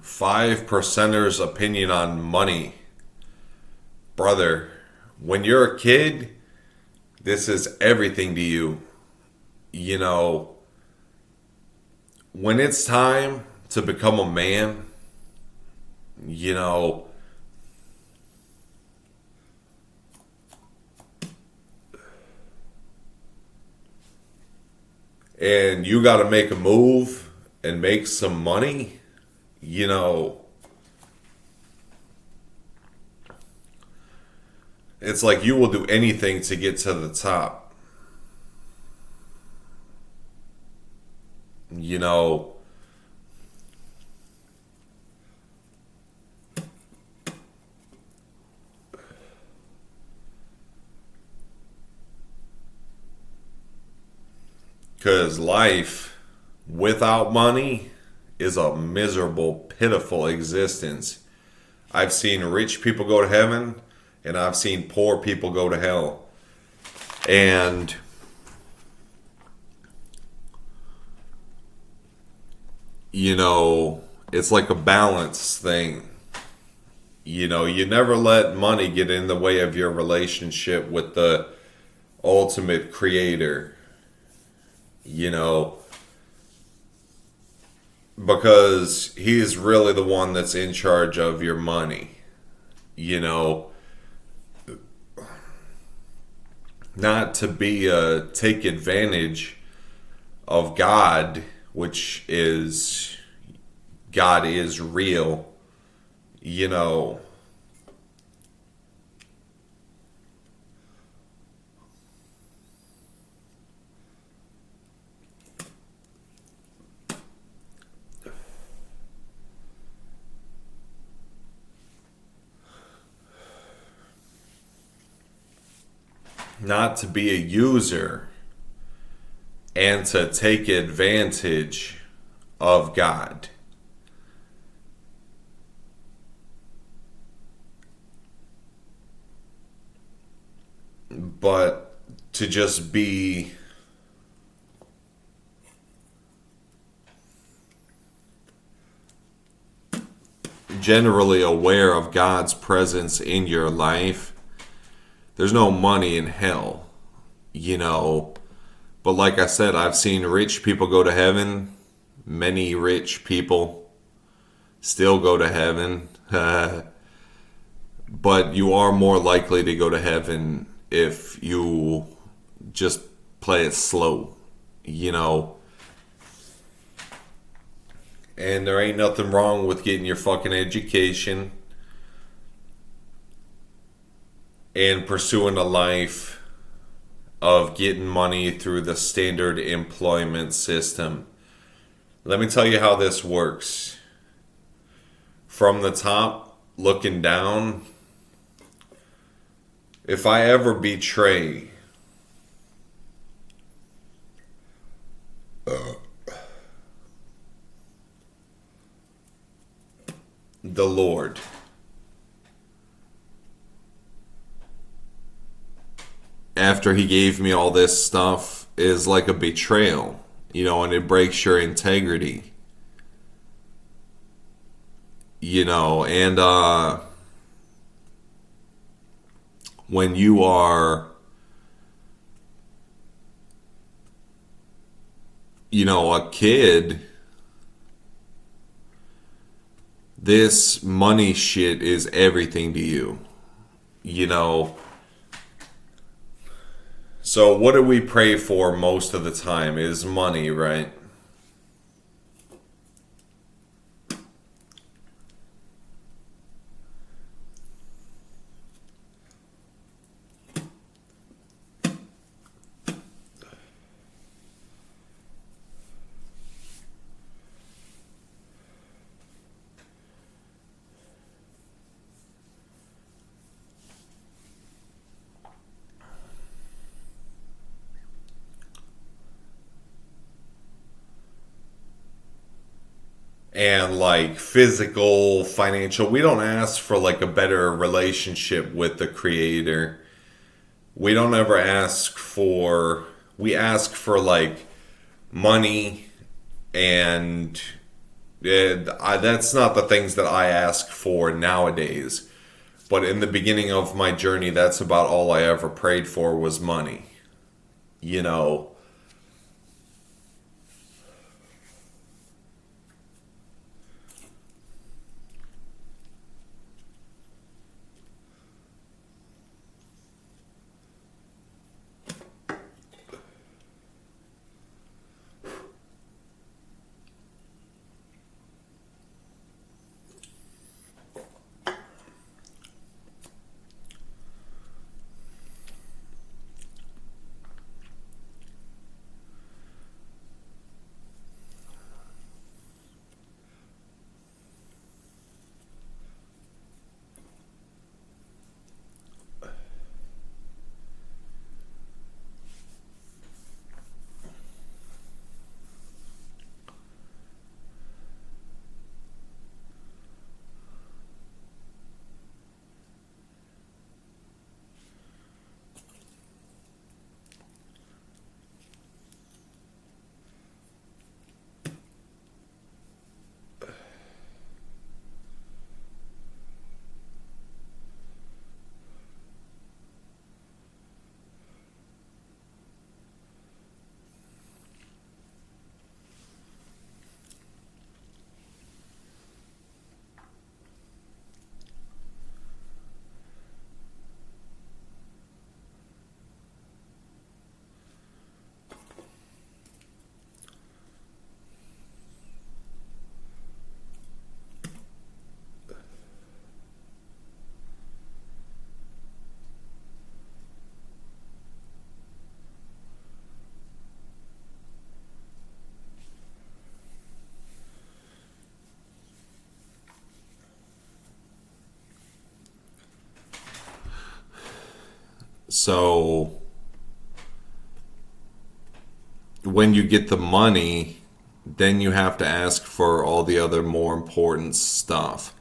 Five percenters' opinion on money. Brother, when you're a kid, this is everything to you. You know, when it's time to become a man, you know, and you got to make a move and make some money, you know, it's like you will do anything to get to the top. You know, because life without money is a miserable, pitiful existence. I've seen rich people go to heaven, and I've seen poor people go to hell. And you know, it's like a balance thing. You know, you never let money get in the way of your relationship with the ultimate creator. You know, because he's really the one that's in charge of your money. You know, not to be take advantage of God, which is God is real. You know, not to be a user and to take advantage of God. But to just be generally aware of God's presence in your life. There's no money in hell, you know. But like I said, I've seen rich people go to heaven. Many rich people still go to heaven. But you are more likely to go to heaven if you just play it slow, you know. And there ain't nothing wrong with getting your fucking education and pursuing a life of getting money through the standard employment system. Let me tell you how this works. From the top, looking down, if I ever betray the Lord, after he gave me all this stuff, is like a betrayal, you know, and it breaks your integrity, you know. And when you are, you know, a kid, this money shit is everything to you, you know. So what do we pray for most of the time is money, right? And like physical, financial. We don't ask for like a better relationship with the creator. We don't ever ask for, we ask for like money and That's not the things that I ask for nowadays. But in the beginning of my journey, that's about all I ever prayed for was money. You know, so when you get the money, then you have to ask for all the other more important stuff.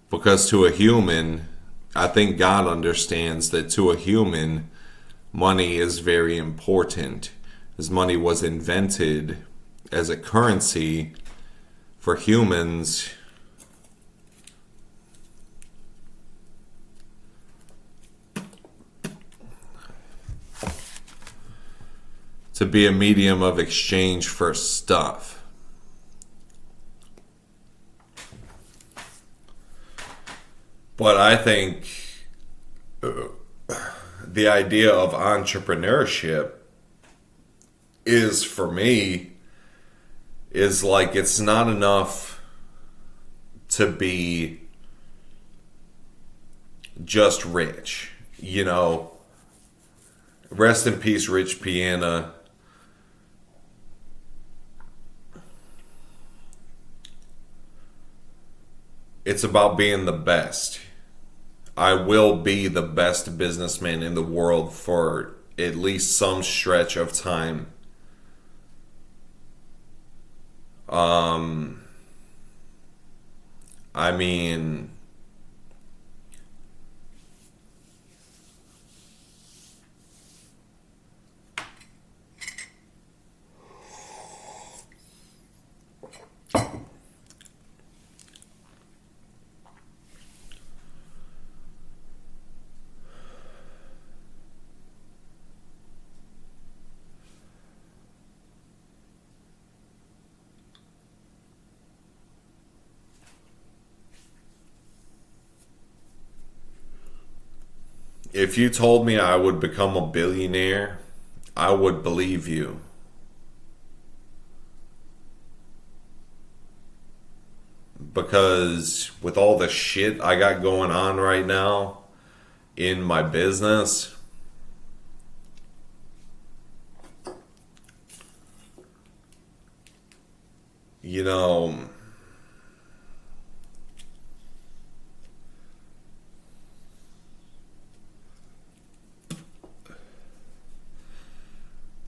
Because to a human, I think God understands that to a human, money is very important. As money was invented as a currency for humans, to be a medium of exchange for stuff. But I think the idea of entrepreneurship is, for me, is like it's not enough to be just rich. You know, rest in peace, Rich Piana. It's about being the best. I will be the best businessman in the world for at least some stretch of time. I mean, if you told me I would become a billionaire, I would believe you. Because with all the shit I got going on right now in my business, you know,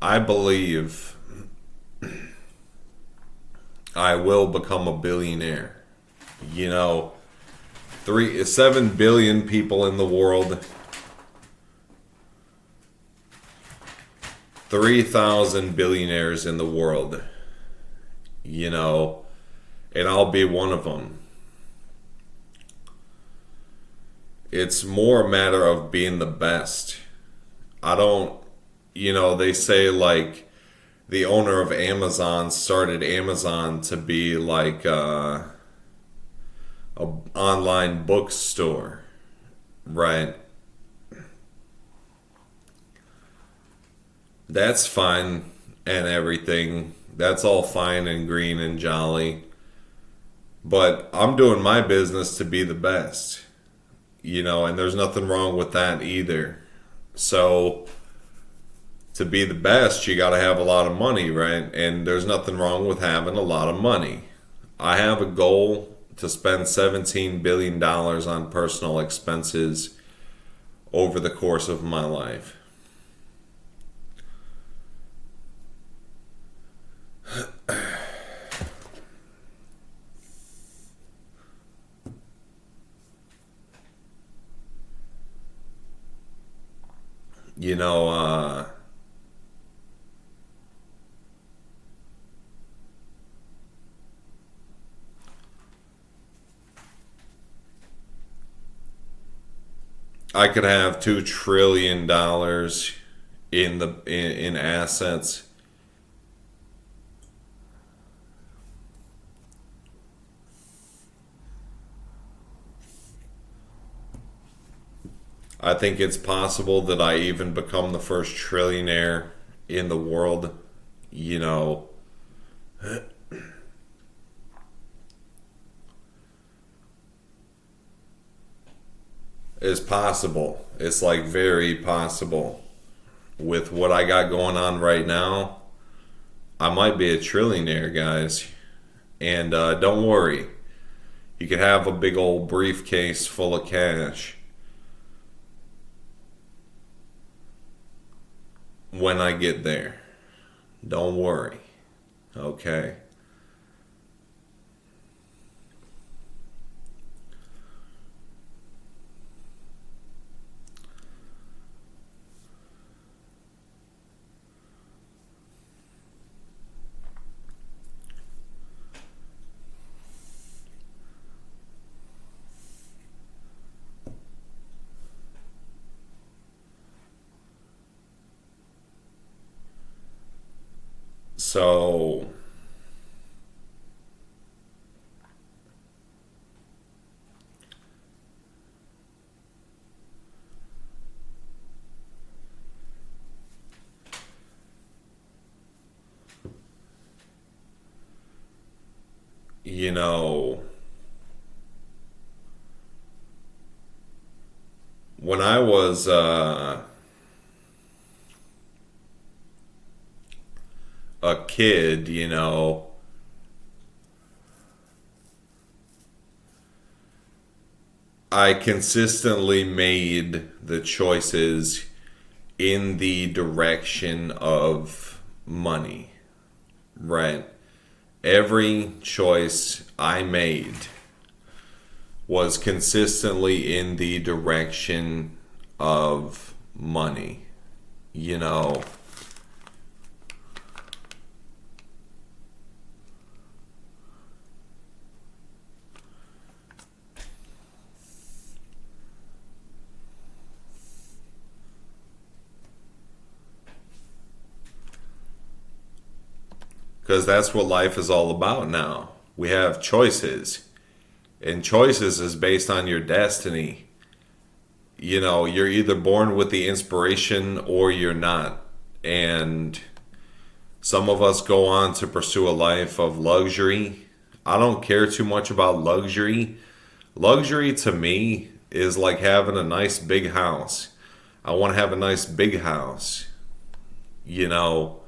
I believe I will become a billionaire. You know, 7 billion people in the world, 3,000 billionaires in the world. You know, and I'll be one of them. It's more a matter of being the best. I don't, they say like the owner of Amazon started Amazon to be like a online bookstore, right? That's fine and everything. That's all fine and green and jolly. But I'm doing my business to be the best, and there's nothing wrong with that either. So, to be the best, you got to have a lot of money, right? And there's nothing wrong with having a lot of money. I have a goal to spend $17 billion on personal expenses over the course of my life. You know, I could have $2 trillion in assets. I think it's possible that I even become the first trillionaire in the world. You know, it's possible. It's like very possible. With what I got going on right now, I might be a trillionaire, guys. And don't worry, you could have a big old briefcase full of cash when I get there. Don't worry. Okay. So, you know, when I was a kid, I consistently made the choices in the direction of money, right? Every choice I made was consistently in the direction of money, you know. Because that's what life is all about now. We have choices, and choices is based on your destiny. You're either born with the inspiration or you're not. And some of us go on to pursue a life of luxury. I don't care too much about luxury. Luxury to me is like having a nice big house. I want to have a nice big house. You know,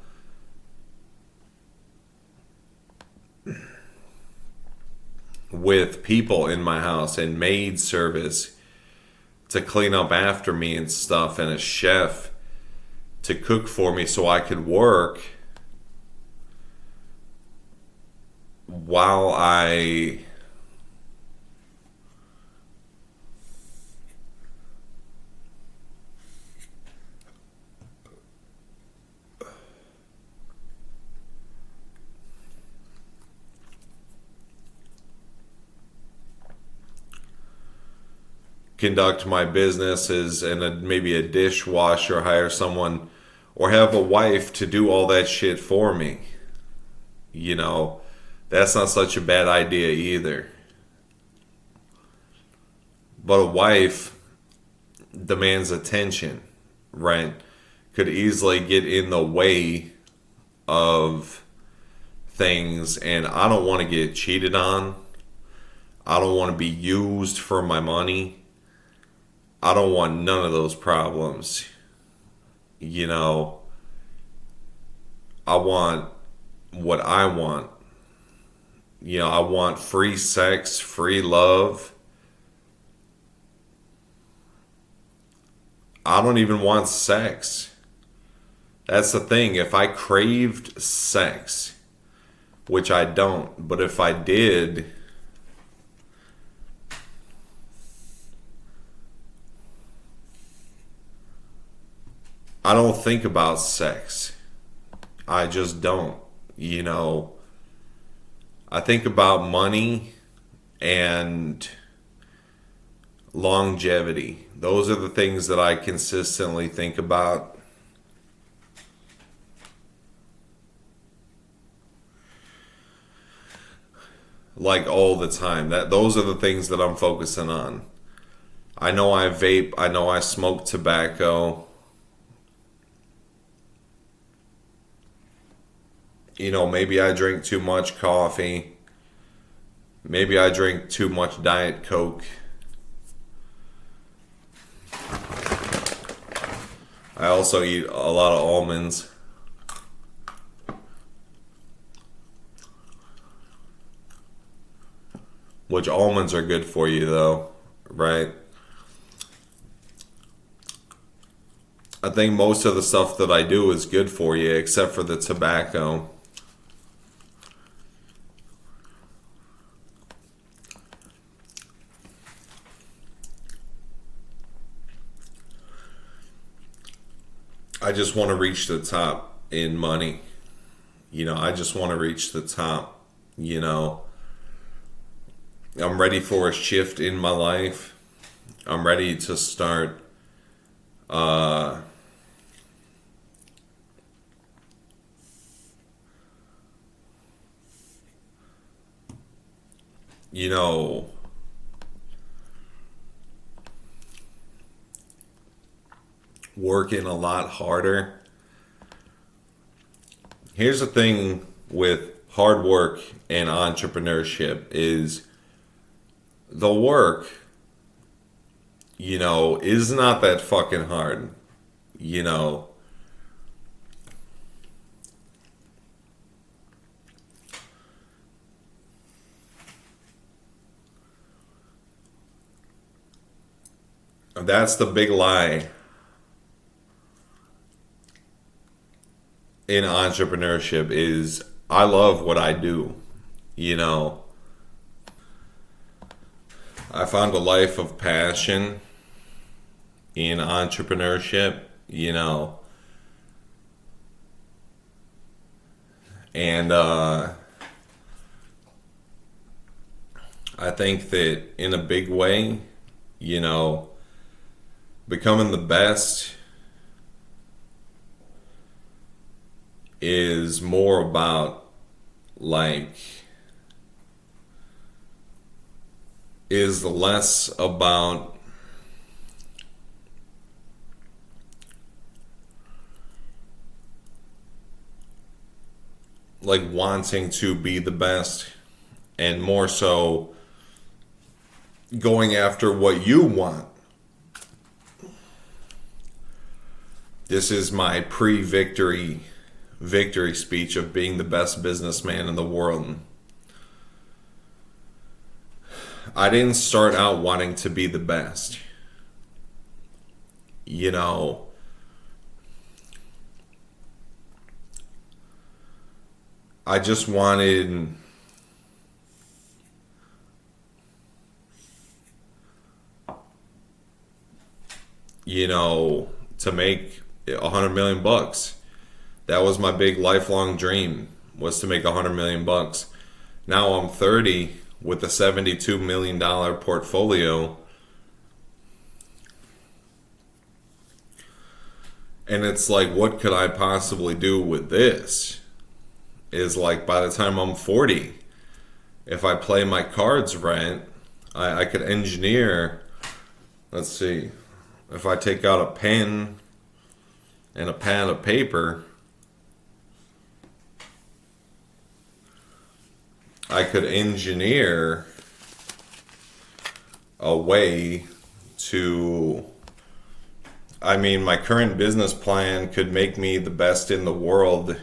with people in my house and maid service to clean up after me and stuff, and a chef to cook for me so I could work while I conduct my businesses and maybe a dishwasher, hire someone, or have a wife to do all that shit for me. You know, that's not such a bad idea either. But a wife demands attention, right? Could easily get in the way of things, and I don't want to get cheated on. I don't want to be used for my money. I don't want none of those problems. You know, I want what I want. You know, I want free sex, free love. I don't even want sex. That's the thing. If I craved sex, which I don't, but if I did, I don't think about sex. I just don't. You know, I think about money and longevity. Those are the things that I consistently think about. Like all the time. Those are the things that I'm focusing on. I know I vape, I know I smoke tobacco. You know, maybe I drink too much coffee. Maybe I drink too much Diet Coke. I also eat a lot of almonds. Which almonds are good for you though, right? I think most of the stuff that I do is good for you except for the tobacco. I just want to reach the top in money. You know, I just want to reach the top. You know, I'm ready for a shift in my life. I'm ready to start you know, working a lot harder. Here's the thing with hard work and entrepreneurship is the work, you know, is not that fucking hard. You know, that's the big lie in entrepreneurship is I love what I do. You know, I found a life of passion in entrepreneurship, you know, and I think that in a big way, you know, becoming the best is more about like is less about like wanting to be the best and more so going after what you want. This is my pre-victory speech of being the best businessman in the world. I didn't start out wanting to be the best. You know, I just wanted you know, to make $100 million. That was my big lifelong dream, was to make $100 million. Now I'm 30 with a $72 million portfolio. And it's like, what could I possibly do with this? Is like, by the time I'm 40, if I play my cards right, I could engineer. Let's see. If I take out a pen and a pad of paper, I could engineer a way to. I mean, my current business plan could make me the best in the world.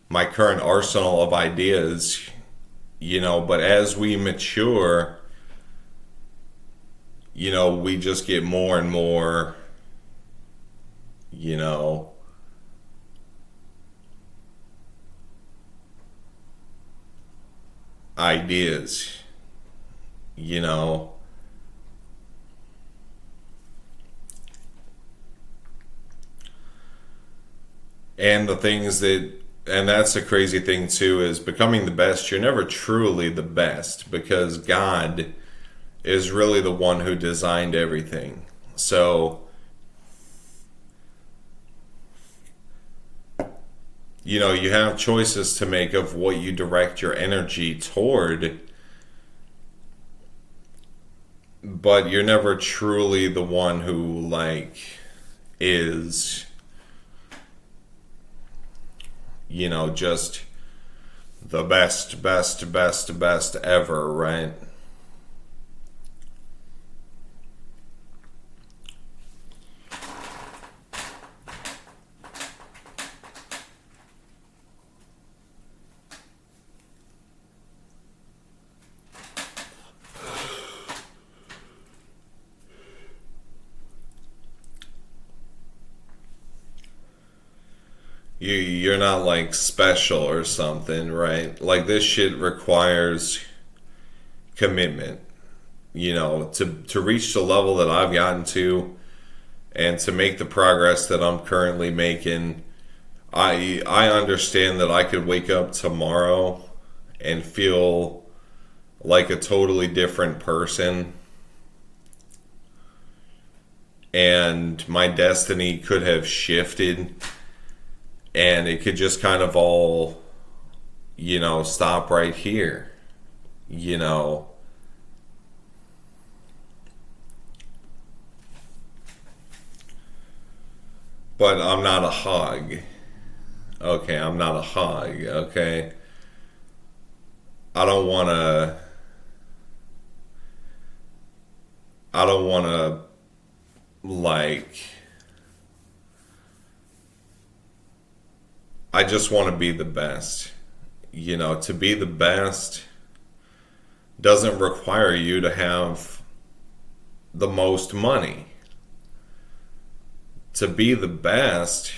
My current arsenal of ideas, but as we mature, we just get more and more, you know, ideas, you know. And the things that, and that's the crazy thing too, is becoming the best. You're never truly the best because God is really the one who designed everything. So, you have choices to make of what you direct your energy toward, but you're never truly the one who, like, is, just the best, best, best, best ever, right? You're not like special or something, right? Like this shit requires commitment, to reach the level that I've gotten to and to make the progress that I'm currently making. I understand that I could wake up tomorrow and feel like a totally different person, and my destiny could have shifted, and it could just kind of all, stop right here, you know. But I'm not a hog. Okay, I'm not a hog, okay? I don't want to. I don't want to, like. I just want to be the best. To be the best doesn't require you to have the most money. To be the best,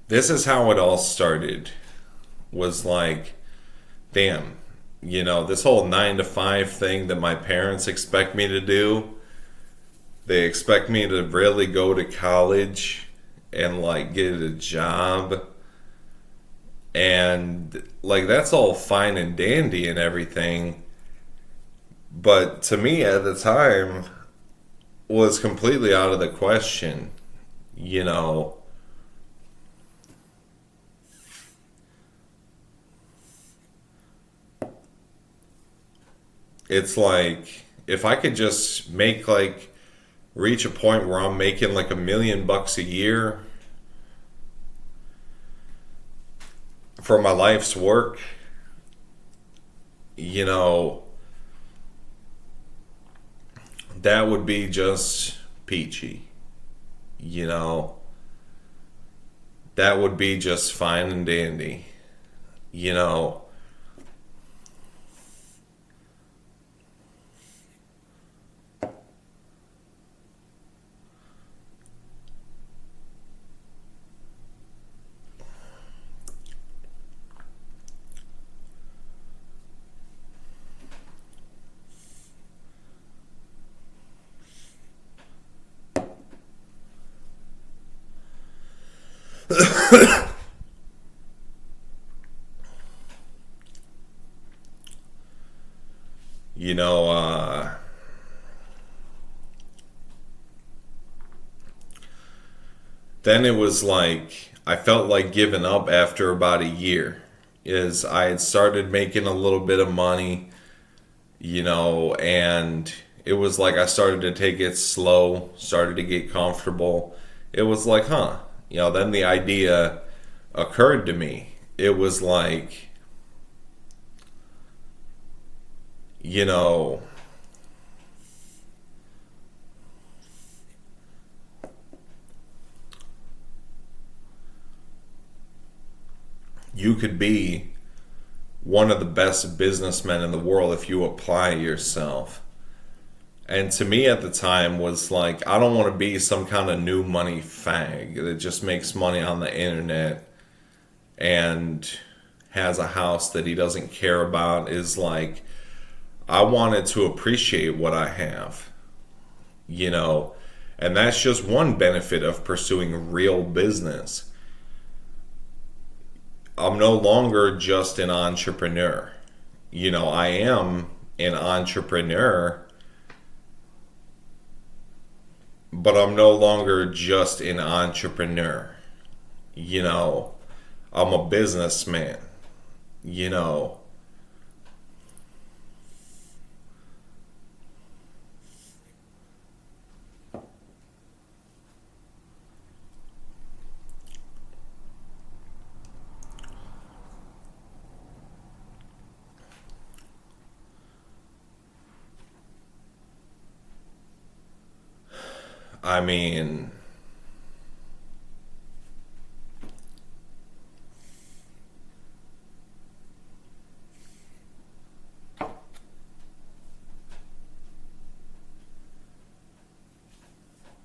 this is how it all started. Was like, damn, this whole 9 to 5 thing that my parents expect me to do. They expect me to really go to college and like get a job. And like, that's all fine and dandy and everything. But to me at the time, was completely out of the question. You know, it's like, if I could just make like, reach a point where I'm making like $1 million a year for my life's work, you know, that would be just peachy. You know, that would be just fine and dandy. You know, You know, then it was like I felt like giving up after about a year. Is I had started making a little bit of money, and it was like I started to take it slow, started to get comfortable. It was like, then the idea occurred to me. It was like, you know, you could be one of the best businessmen in the world if you apply yourself. And to me at the time was like, I don't want to be some kind of new money fag that just makes money on the internet and has a house that he doesn't care about. Is like, I wanted to appreciate what I have, and that's just one benefit of pursuing real business. I'm no longer just an entrepreneur. I am an entrepreneur, but I'm no longer just an entrepreneur. I'm a businessman. You know, I mean,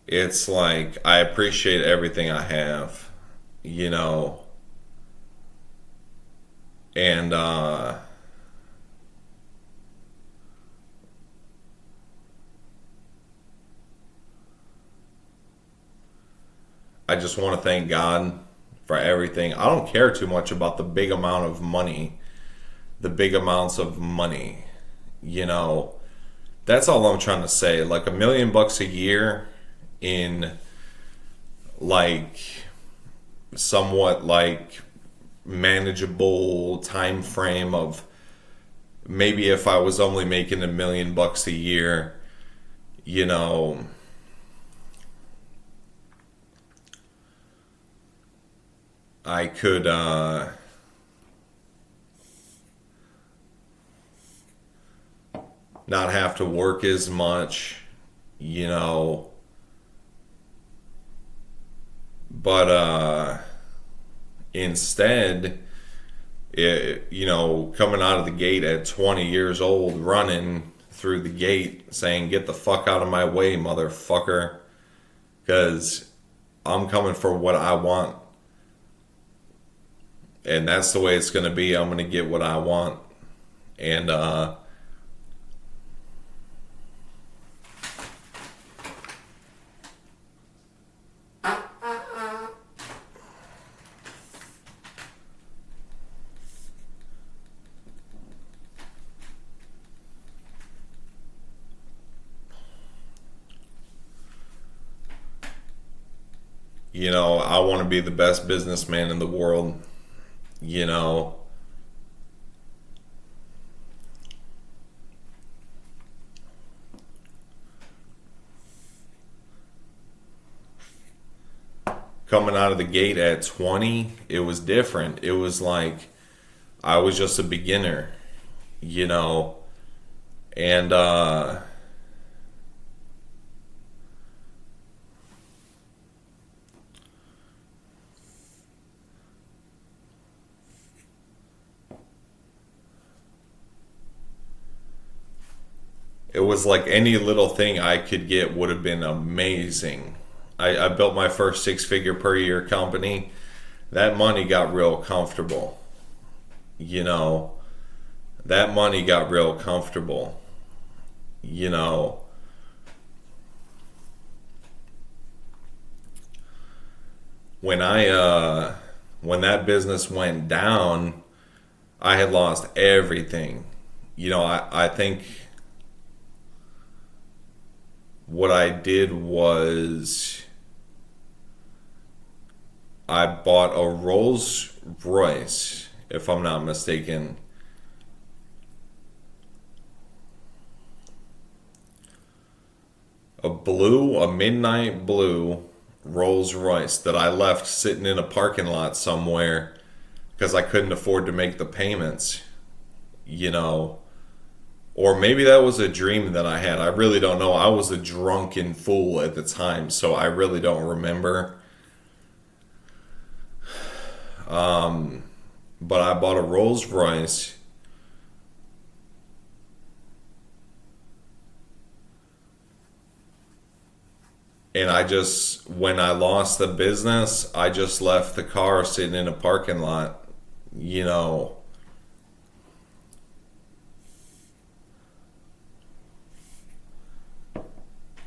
it's like I appreciate everything I have, you know, and I just want to thank God for everything. I don't care too much about the big amount of money, the big amounts of money, you know. That's all I'm trying to say. Like $1 million a year in like somewhat like manageable time frame of maybe if I was only making $1 million a year, you know, I could not have to work as much, you know, but instead, coming out of the gate at 20 years old, running through the gate saying, "Get the fuck out of my way, motherfucker," because I'm coming for what I want. And that's the way it's going to be. I'm going to get what I want. And, I want to be the best businessman in the world, you know. Coming out of the gate at 20, it was different. It was like I was just a beginner, you know. And it was like any little thing I could get would have been amazing. I built my first 6 figure per year company. That money got real comfortable. You know, that money got real comfortable. You know, when when that business went down, I had lost everything. I think what I did was I bought a Rolls Royce, if I'm not mistaken. A midnight blue Rolls Royce that I left sitting in a parking lot somewhere because I couldn't afford to make the payments, you know. Or maybe that was a dream that I had. I really don't know. I was a drunken fool at the time, so I really don't remember. But I bought a Rolls Royce. And when I lost the business, I just left the car sitting in a parking lot, you know.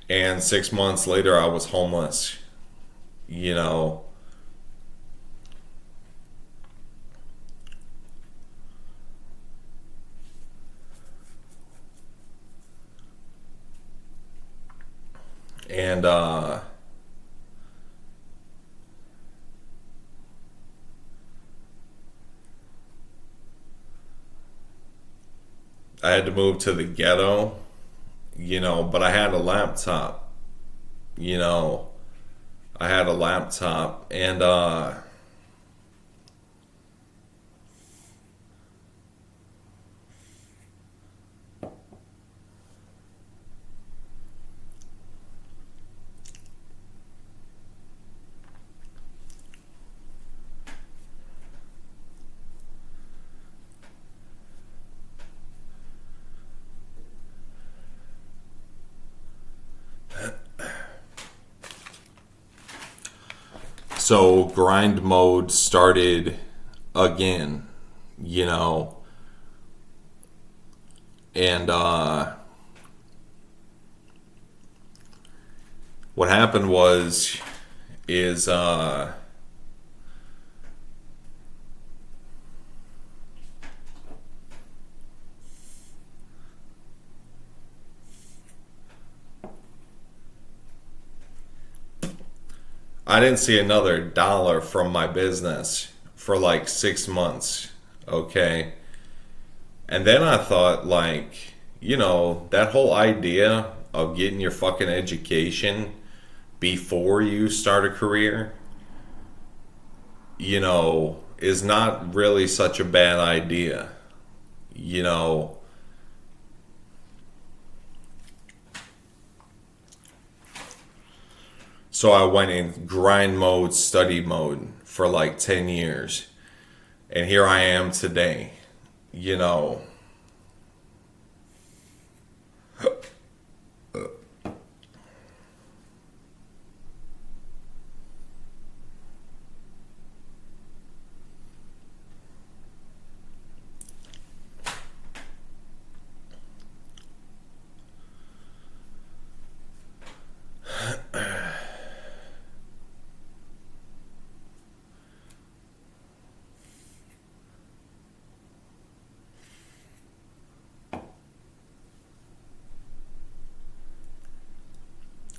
And 6 months later, I was homeless, you know. And I had to move to the ghetto, but I had a laptop, you know. I had a laptop, and so grind mode started again, you know. And what happened is I didn't see another dollar from my business for like 6 months. Okay. And then I thought, like, that whole idea of getting your fucking education before you start a career, is not really such a bad idea. You know, so I went in grind mode, study mode for like 10 years. And here I am today, you know.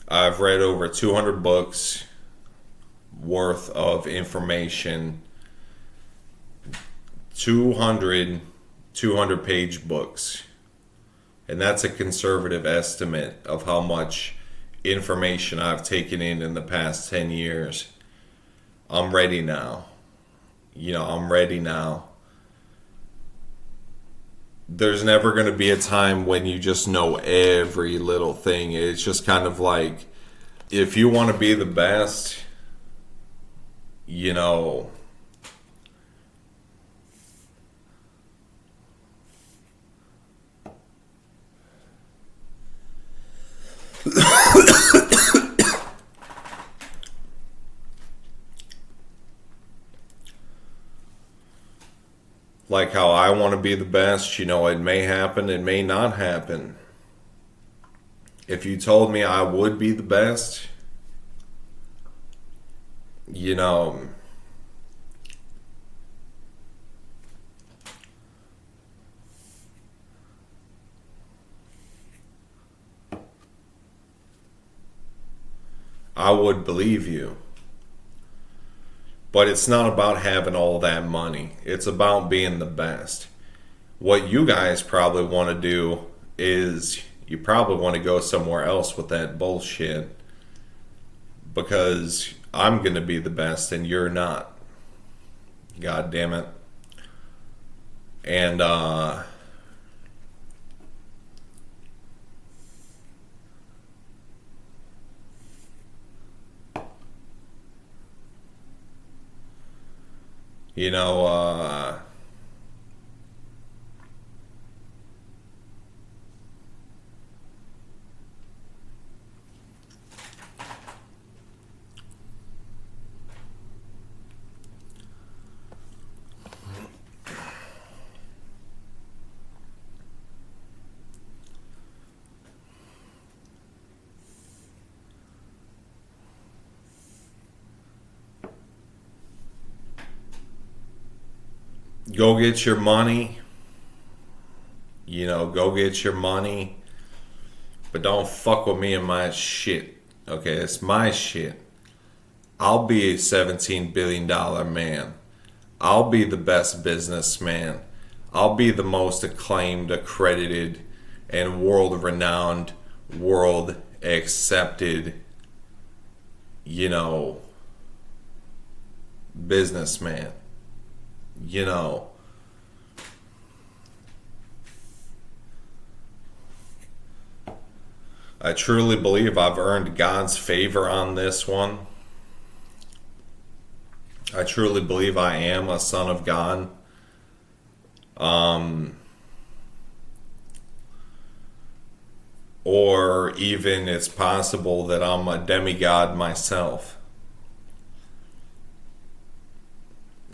I've read over 200 books worth of information, 200 page books. And that's a conservative estimate of how much information I've taken in the past 10 years. I'm ready now. I'm ready now. There's never going to be a time when you just know every little thing. It's just kind of like, if you want to be the best, you know, like how I want to be the best, it may happen, it may not happen. If you told me I would be the best, You know, I would believe you. But it's not about having all that money. It's about being the best. What you guys probably want to do is you probably want to go somewhere else with that bullshit because I'm going to be the best and you're not. God damn it. And, you know, go get your money. You know, go get your money. But don't fuck with me and my shit. Okay, it's my shit. I'll be a $17 billion man. I'll be the best businessman. I'll be the most acclaimed, accredited, and world renowned, world accepted, you know, businessman. You know, I truly believe I've earned God's favor on this one. I truly believe I am a son of God. Or even it's possible that I'm a demigod myself.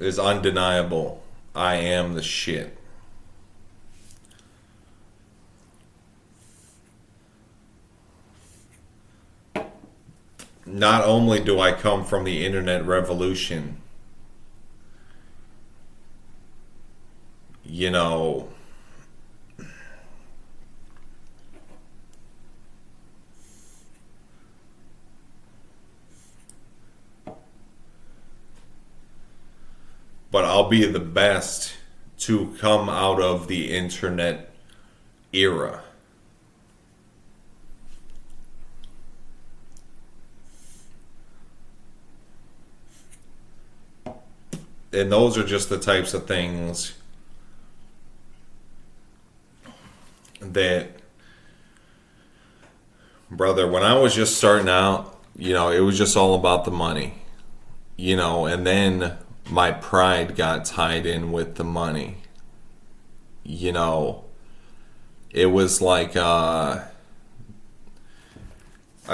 It's undeniable. I am the shit. Not only do I come from the internet revolution, you know, but I'll be the best to come out of the internet era. And those are just the types of things that, brother, when I was just starting out, you know, it was just all about the money, you know, and then my pride got tied in with the money. You know, it was like, I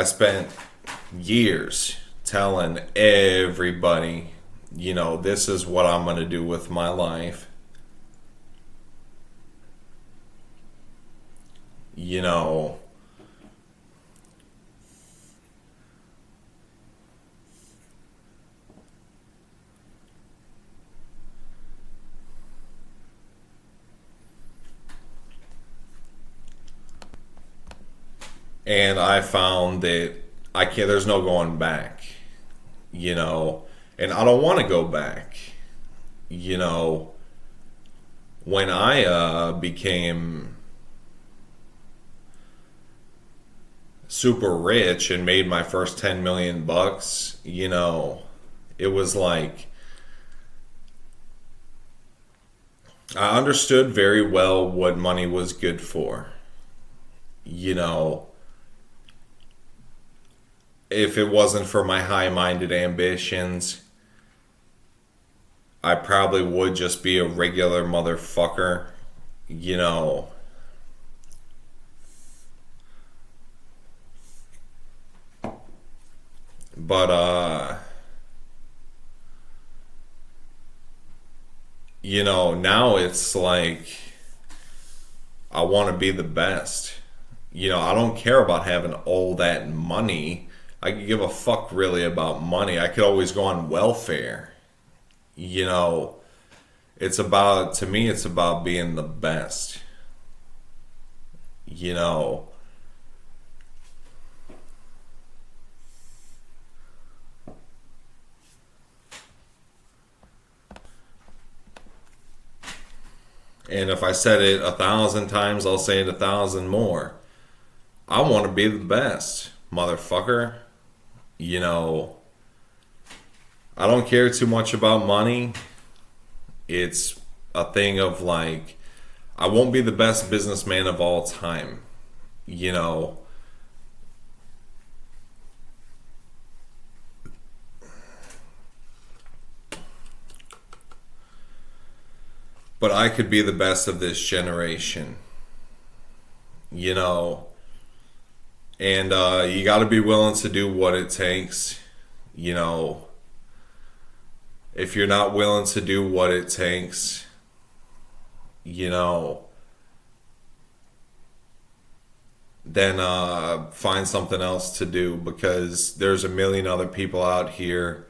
spent years telling everybody, you know, this is what I'm going to do with my life. You know, and I found that there's no going back, you know, and I don't want to go back. You know, when I became super rich and made my first 10 million bucks, you know, it was like I understood very well what money was good for. You know, if it wasn't for my high-minded ambitions, I probably would just be a regular motherfucker, you know. But, you know, now it's like I want to be the best. You know, I don't care about having all that money. I could give a fuck really about money. I could always go on welfare. You know, to me, it's about being the best. You know, and if I said it 1,000 times, I'll say it 1,000 more. I want to be the best, motherfucker. You know, I don't care too much about money. It's a thing of like, I won't be the best businessman of all time. You know, but I could be the best of this generation. You know, and you got to be willing to do what it takes. You know, if you're not willing to do what it takes, you know, then find something else to do, because there's a million other people out here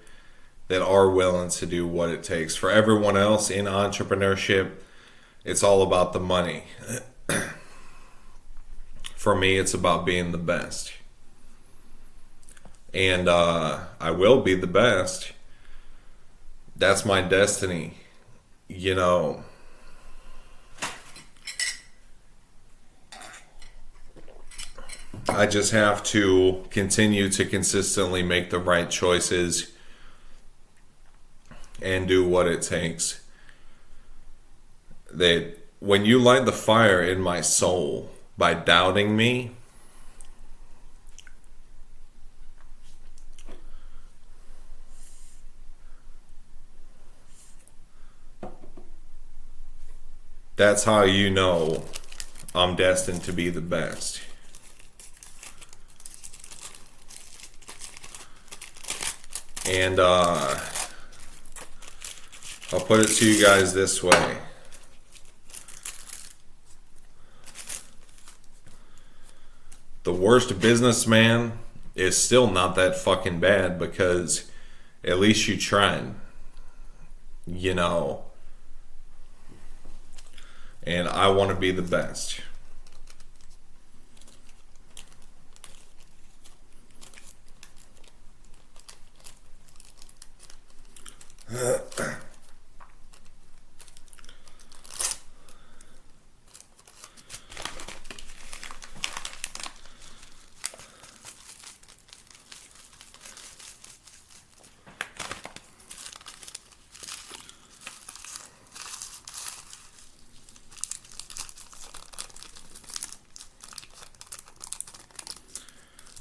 that are willing to do what it takes. For everyone else in entrepreneurship, it's all about the money. For me, it's about being the best. And I will be the best. That's my destiny. You know, I just have to continue to consistently make the right choices and do what it takes. That when you light the fire in my soul by doubting me, that's how you know I'm destined to be the best. And I'll put it to you guys this way. The worst businessman is still not that fucking bad, because at least you tried. You know. And I want to be the best.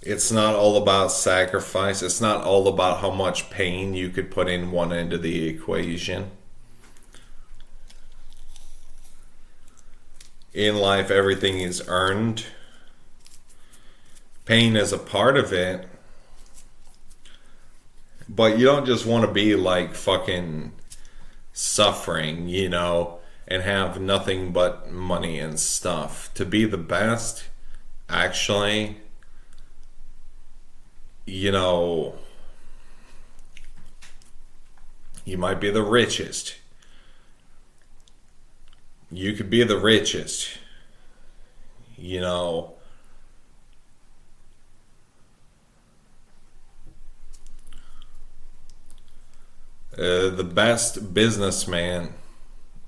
It's not all about sacrifice. It's not all about how much pain you could put in one end of the equation. In life, everything is earned. Pain is a part of it. But you don't just want to be like fucking suffering, you know, and have nothing but money and stuff. To be the best, actually, you know, you might be the richest. You could be the richest. You know, the best businessman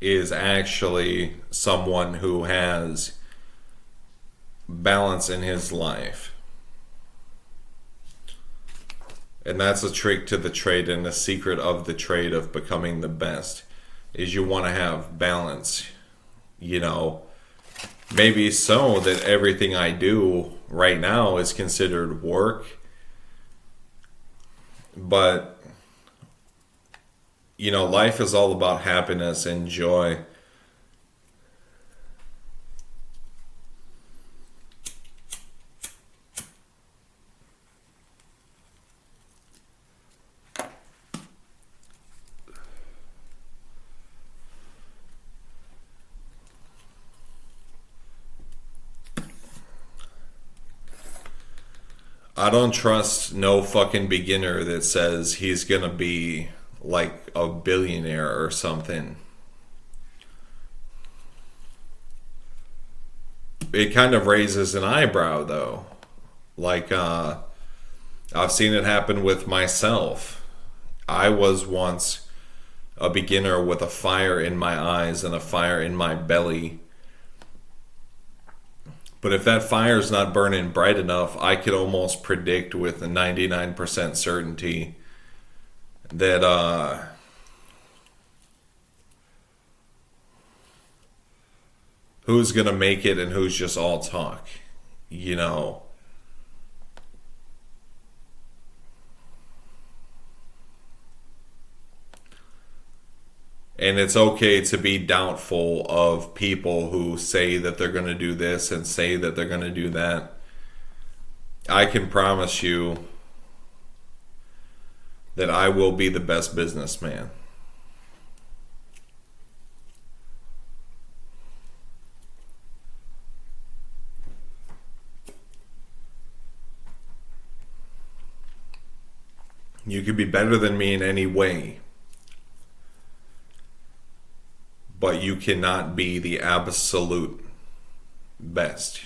is actually someone who has balance in his life. And that's a trick to the trade, and the secret of the trade of becoming the best is you want to have balance. You know, maybe so that everything I do right now is considered work, but you know, life is all about happiness and joy. I don't trust no fucking beginner that says he's gonna be like a billionaire or something. It kind of raises an eyebrow though. Like, I've seen it happen with myself. I was once a beginner with a fire in my eyes and a fire in my belly. But if that fire's not burning bright enough, I could almost predict with a 99% certainty that who's going to make it and who's just all talk, you know. And it's okay to be doubtful of people who say that they're going to do this and say that they're going to do that. I can promise you that I will be the best businessman. You could be better than me in any way, but you cannot be the absolute best.